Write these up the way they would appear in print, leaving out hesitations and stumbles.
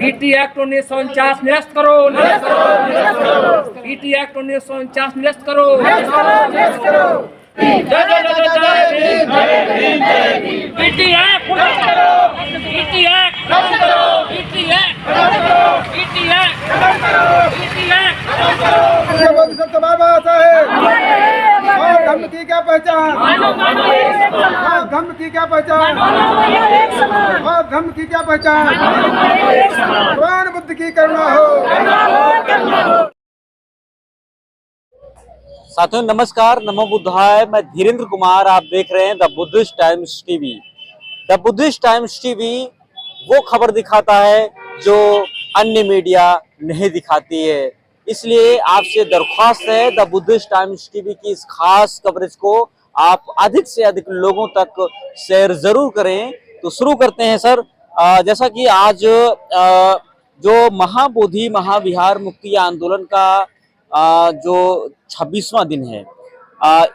PT act 1949 निरस्त करो, PT act 1949 निरस्त करो। जय जय जय जय Bhim, PT act, PT act, PT act, PT act, Modi सबसे बाबा साहेब और धर्म की क्या पहचान, और धर्म की क्या पहचान, और धर्म की क्या पहचान, भगवान बुद्ध की करुणा हो। साथियों नमस्कार, नमो बुद्धाय। मैं धीरेन्द्र कुमार, आप देख रहे हैं the Buddhist times TV. The Buddhist times TV वो खबर दिखाता है जो अन्य मीडिया नहीं दिखाती है, इसलिए आपसे दरख्वास्त है द बुद्धिस्ट टाइम्स टीवी की इस खास कवरेज को आप अधिक से अधिक लोगों तक शेयर जरूर करें। तो शुरू करते हैं सर। जैसा कि आज जो महाबोधि महाविहार मुक्ति आंदोलन का जो 26वां दिन है,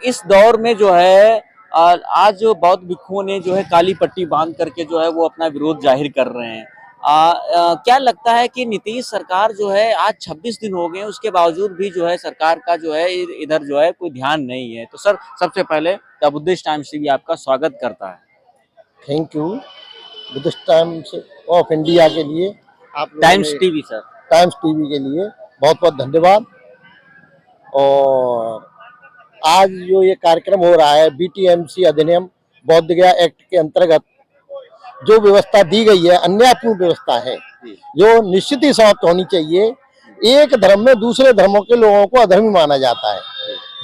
इस दौर में जो है आज बौद्ध भिक्षुओं ने जो है काली पट्टी बांध करके जो है वो अपना विरोध जाहिर कर रहे हैं। क्या लगता है कि नीतीश सरकार जो है आज 26 दिन हो गए, उसके बावजूद भी जो है सरकार का जो है इधर जो है कोई ध्यान नहीं है। तो सर सबसे पहले द बुद्धिस्ट टाइम्स टीवी आपका स्वागत करता है। Thank you Buddhist times of India के लिए, आप times TV sir, times TV के लिए बहुत बहुत धन्यवाद। और आज जो ये कार्यक्रम हो रहा है बीटीएमसी अधिनियम बौद्ध गया एक्ट के अंतर्गत जो व्यवस्था दी गई है, अन्यायपूर्ण व्यवस्था है जो निश्चित ही समाप्त होनी चाहिए। एक धर्म में दूसरे धर्मों के लोगों को अधर्मी माना जाता है,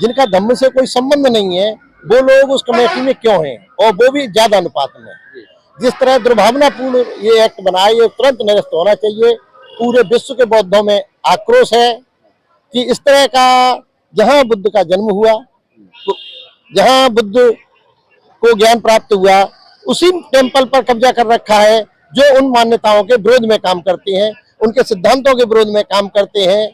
जिनका धर्म से कोई संबंध नहीं है वो लोग उस कमेटी में क्यों हैं, और वो भी ज्यादा अनुपात में। जिस तरह दुर्भावनापूर्ण ये एक्ट बना है, ये तुरंत निरस्त होना चाहिए। पूरे विश्व के बौद्धों में आक्रोश है कि इस तरह का जहां बुद्ध का जन्म हुआ, जहां बुद्ध को ज्ञान प्राप्त हुआ, उसी टेम्पल पर कब्जा कर रखा है जो उन मान्यताओं के विरोध में काम करते हैं, उनके सिद्धांतों के विरोध में काम करते हैं,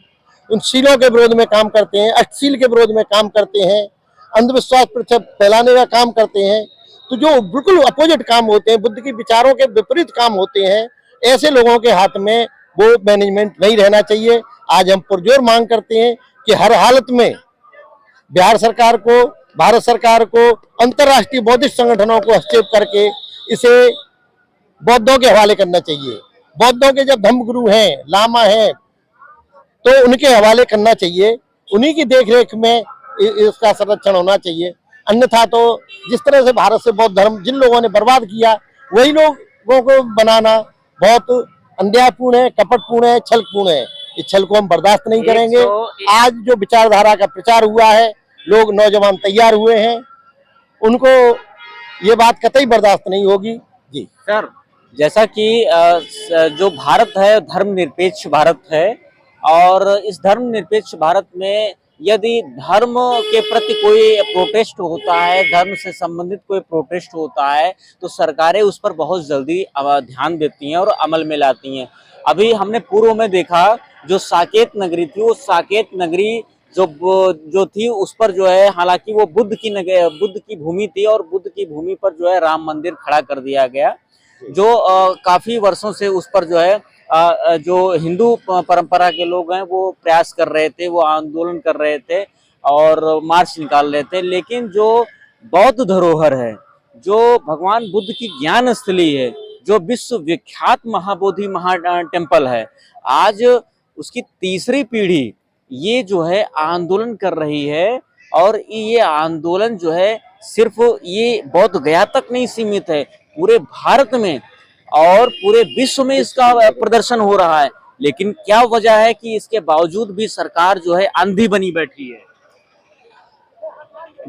उन शीलों के विरोध में काम करते हैं, अष्टशील के विरोध में काम करते हैं, अंधविश्वास फैलाने का काम करते हैं। तो जो बिल्कुल अपोजिट काम होते हैं, बुद्ध के विचारों के विपरीत काम होते हैं, ऐसे लोगों के हाथ में वो मैनेजमेंट नहीं रहना चाहिए। आज हम पुरजोर मांग करते हैं कि हर हालत में बिहार सरकार को, भारत सरकार को, अंतर्राष्ट्रीय बौद्धिस्ट संगठनों को हस्तक्षेप करके इसे बौद्धों के हवाले करना चाहिए। बौद्धों के जब धर्मगुरु हैं, लामा हैं, तो उनके हवाले करना चाहिए। उन्हीं की देखरेख में इसका संरक्षण होना चाहिए। अन्यथा तो जिस तरह से भारत से बौद्ध धर्म जिन लोगों ने बर्बाद किया, वही लोगों को बनाना बहुत अन्यायपूर्ण है, कपटपूर्ण है, छलपूर्ण है। इस छल को हम बर्दाश्त नहीं करेंगे। आज जो विचारधारा का प्रचार हुआ है, लोग नौजवान तैयार हुए हैं, उनको ये बात कतई बर्दाश्त नहीं होगी। जी सर, जैसा कि जो भारत है धर्मनिरपेक्ष भारत है, और इस धर्मनिरपेक्ष भारत में यदि धर्म के प्रति कोई प्रोटेस्ट होता है, धर्म से संबंधित कोई प्रोटेस्ट होता है, तो सरकारें उस पर बहुत जल्दी ध्यान देती हैं और अमल में लाती हैं। अभी हमने पूर्व में देखा जो साकेत नगरी थी, वो साकेत नगरी जो थी उस पर जो है, हालांकि वो बुद्ध की भूमि थी और बुद्ध की भूमि पर जो है राम मंदिर खड़ा कर दिया गया, जो काफी वर्षों से उस पर जो है जो हिंदू परंपरा के लोग हैं वो प्रयास कर रहे थे, वो आंदोलन कर रहे थे और मार्च निकाल रहे थे। लेकिन जो बौद्ध धरोहर है, जो भगवान बुद्ध की ज्ञान स्थली है, जो विश्व विख्यात महाबोधि टेम्पल है, आज उसकी तीसरी पीढ़ी ये जो है आंदोलन कर रही है। और ये आंदोलन जो है सिर्फ ये बौद्ध गया तक नहीं सीमित है, पूरे भारत में और पूरे विश्व में इसका प्रदर्शन हो रहा है। लेकिन क्या वजह है कि इसके बावजूद भी सरकार जो है अंधी बनी बैठी है?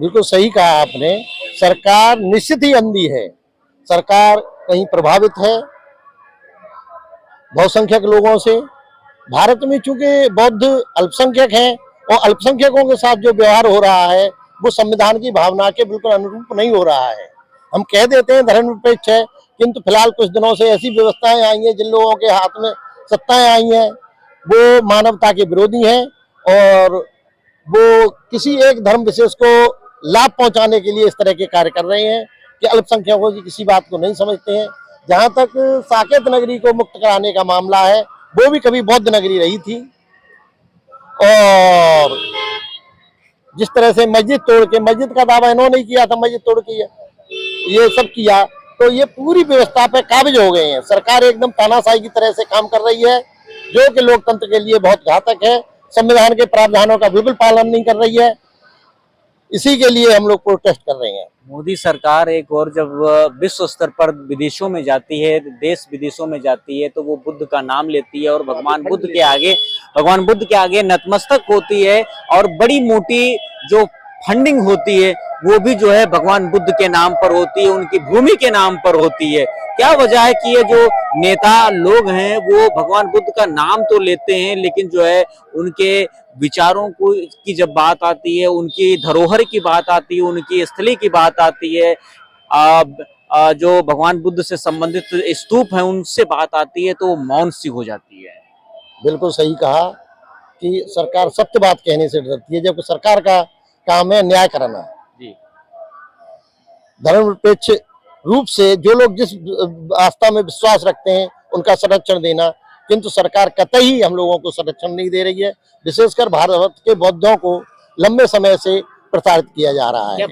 बिल्कुल सही कहा आपने, सरकार निश्चित ही अंधी है। सरकार कहीं प्रभावित है बहुसंख्यक लोगों से। भारत में चूंकि बौद्ध अल्पसंख्यक हैं और अल्पसंख्यकों के साथ जो व्यवहार हो रहा है वो संविधान की भावना के बिल्कुल अनुरूप नहीं हो रहा है। हम कह देते हैं धर्मनिरपेक्ष है, किंतु फिलहाल कुछ दिनों से ऐसी व्यवस्थाएं आई हैं, जिन लोगों के हाथ में सत्ताएं आई हैं, वो मानवता के विरोधी हैं और वो किसी एक धर्म विशेष को लाभ पहुंचाने के लिए इस तरह के कार्य कर रहे हैं कि अल्पसंख्यकों की किसी बात को नहीं समझते हैं। जहां तक साकेत नगरी को मुक्त कराने का मामला है, वो भी कभी बौद्ध नगरी रही थी, और जिस तरह से मस्जिद तोड़ के, मस्जिद का दावा इन्होंने ही किया था, मस्जिद तोड़ के ये सब किया, तो ये पूरी व्यवस्था पे काबिज हो गए हैं। सरकार एकदम तानाशाही की तरह से काम कर रही है, जो कि लोकतंत्र के लिए बहुत घातक है। संविधान के प्रावधानों का बिल्कुल पालन नहीं कर रही है। इसी के लिए हम लोग प्रोटेस्ट कर रहे हैं। मोदी सरकार एक और जब विश्व स्तर पर विदेशों में जाती है, देश विदेशों में जाती है, तो वो बुद्ध का नाम लेती है और भगवान बुद्ध के आगे नतमस्तक होती है, और बड़ी मोटी जो फंडिंग होती है वो भी जो है भगवान बुद्ध के नाम पर होती है, उनकी भूमि के नाम पर होती है। क्या वजह है कि ये जो नेता लोग हैं वो भगवान बुद्ध का नाम तो लेते हैं, लेकिन जो है उनके विचारों को की जब बात आती है, उनकी धरोहर की बात आती है, उनकी स्थली की बात आती है, जो भगवान बुद्ध से संबंधित स्तूप हैं उनसे बात आती है, तो वो मौन सी हो जाती है। बिल्कुल सही कहा कि सरकार सत्य बात कहने से डरती है, जबकि सरकार का काम है न्याय कराना। जी। धर्मनिरपेक्ष रूप से जो लोग जिस आस्था में विश्वास रखते हैं उनका संरक्षण देना, किंतु सरकार कतई हम लोगों को संरक्षण नहीं दे रही है। विशेषकर भारत के बौद्धों को लंबे समय से प्रताड़ित किया जा रहा है।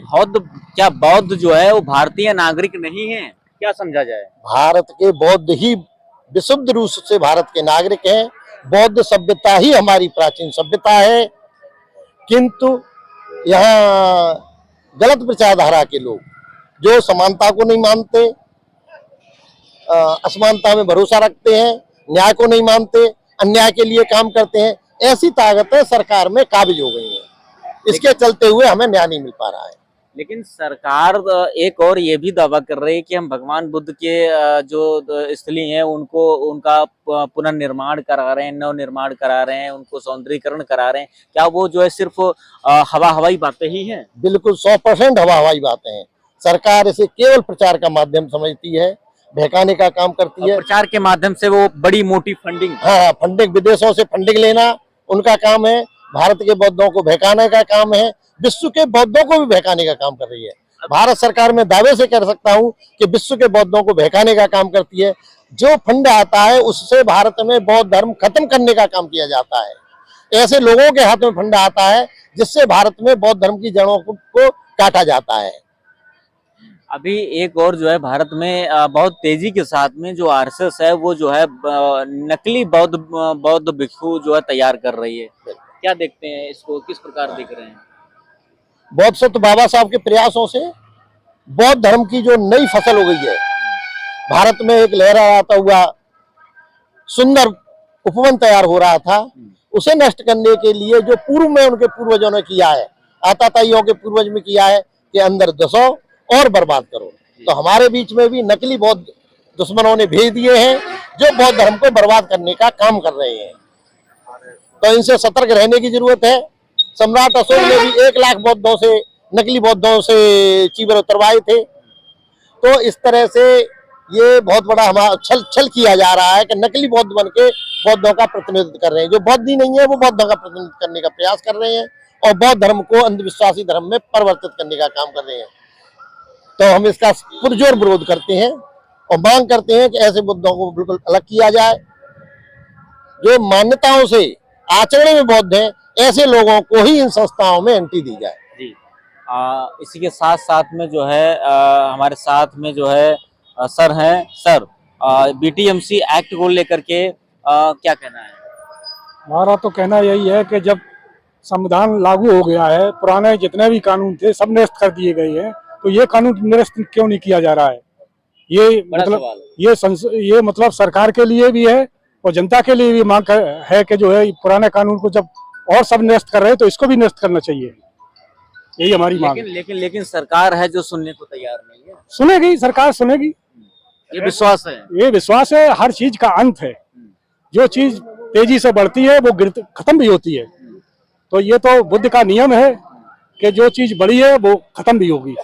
क्या बौद्ध जो है वो भारतीय नागरिक नहीं है? क्या समझा जाए? भारत के बौद्ध ही विशुद्ध रूप से भारत के नागरिक हैं। बौद्ध सभ्यता ही हमारी प्राचीन सभ्यता है, किंतु यहाँ गलत विचारधारा के लोग जो समानता को नहीं मानते, असमानता में भरोसा रखते हैं, न्याय को नहीं मानते, अन्याय के लिए काम करते हैं, ऐसी ताकतें सरकार में काबिज हो गई हैं। इसके चलते हुए हमें न्याय नहीं मिल पा रहा है। लेकिन सरकार एक और ये भी दावा कर रही है कि हम भगवान बुद्ध के जो स्थली हैं उनका पुनर्निर्माण करा रहे हैं, नवनिर्माण करा रहे हैं, उनको सौंदर्यीकरण करा रहे हैं। क्या वो जो है सिर्फ हवाई बातें ही हैं? बिल्कुल 100% हवाई बातें हैं। सरकार इसे केवल प्रचार का माध्यम समझती है, बहकाने का काम करती है। प्रचार के माध्यम से वो बड़ी मोटी फंडिंग, हाँ, फंडिंग, विदेशों से फंडिंग लेना उनका काम है। भारत के बौद्धों को बहकाने का काम है, विश्व के बौद्धों को भी बहकाने का काम कर रही है। भारत सरकार में दावे से कह सकता हूं कि विश्व के बौद्धों को बहकाने का काम करती है। जो फंड आता है उससे भारत में बौद्ध धर्म खत्म करने का काम किया जाता है। ऐसे लोगों के हाथ में फंड आता है जिससे भारत में बौद्ध धर्म की जड़ों को काटा जाता है। अभी एक और जो है भारत में बहुत तेजी के साथ में जो आरएसएस है वो जो है नकली बौद्ध भिक्षु जो है तैयार कर रही है। क्या देखते हैं इसको, किस प्रकार देख रहे हैं? बौद्ध सत्य बाबा साहब के प्रयासों से बौद्ध धर्म की जो नई फसल हो गई है, भारत में एक लहराता हुआ सुंदर उपवन तैयार हो रहा था, उसे नष्ट करने के लिए जो पूर्व में उनके पूर्वजों ने किया है, आताताइयों के पूर्वज में किया है कि अंदर घुसो और बर्बाद करो, तो हमारे बीच में भी नकली बौद्ध दुश्मनों ने भेज दिए हैं जो बौद्ध धर्म को बर्बाद करने का काम कर रहे हैं। तो इनसे सतर्क रहने की जरूरत है। सम्राट अशोक ने भी 1 लाख बौद्धों से, नकली बौद्धों से चीवर उतरवाए थे। तो इस तरह से ये बहुत बड़ा हमारा छल किया जा रहा है कि नकली बौद्ध बन के बौद्धों का प्रतिनिधित्व कर रहे हैं। जो बौद्ध ही नहीं है वो बौद्धों का प्रतिनिधित्व करने का प्रयास कर रहे हैं और बौद्ध धर्म को अंधविश्वासी धर्म में परिवर्तित करने का काम कर रहे हैं। तो हम इसका पुरजोर विरोध करते हैं और मांग करते हैं कि ऐसे बुद्धों को बिल्कुल अलग किया जाए। जो मान्यताओं से आचरण में बौद्ध हैं, ऐसे लोगों को ही इन संस्थाओं में एंट्री दी जाए। जी। इसी के साथ साथ में जो है हमारे साथ में जो है सर हैं। सर, बीटीएमसी एक्ट को लेकर के क्या कहना है? हमारा तो कहना यही है कि जब संविधान लागू हो गया है, पुराने जितने भी कानून थे सब निरस्त कर दिए गए हैं, तो ये कानून निरस्त क्यों नहीं किया जा रहा है? ये मतलब सरकार के लिए भी है और जनता के लिए भी मांग है कि जो है पुराने कानून को जब और सब निरस्त कर रहे हैं तो इसको भी निरस्त करना चाहिए। यही हमारी मांग है। लेकिन सरकार है जो सुनने को तैयार नहीं है। सुनेगी, सरकार सुनेगी, ये विश्वास है। ये विश्वास है। हर चीज का अंत है। जो चीज तेजी से बढ़ती है वो खत्म भी होती है। तो ये तो बुद्ध का नियम है कि जो चीज बड़ी है वो खत्म भी होगी।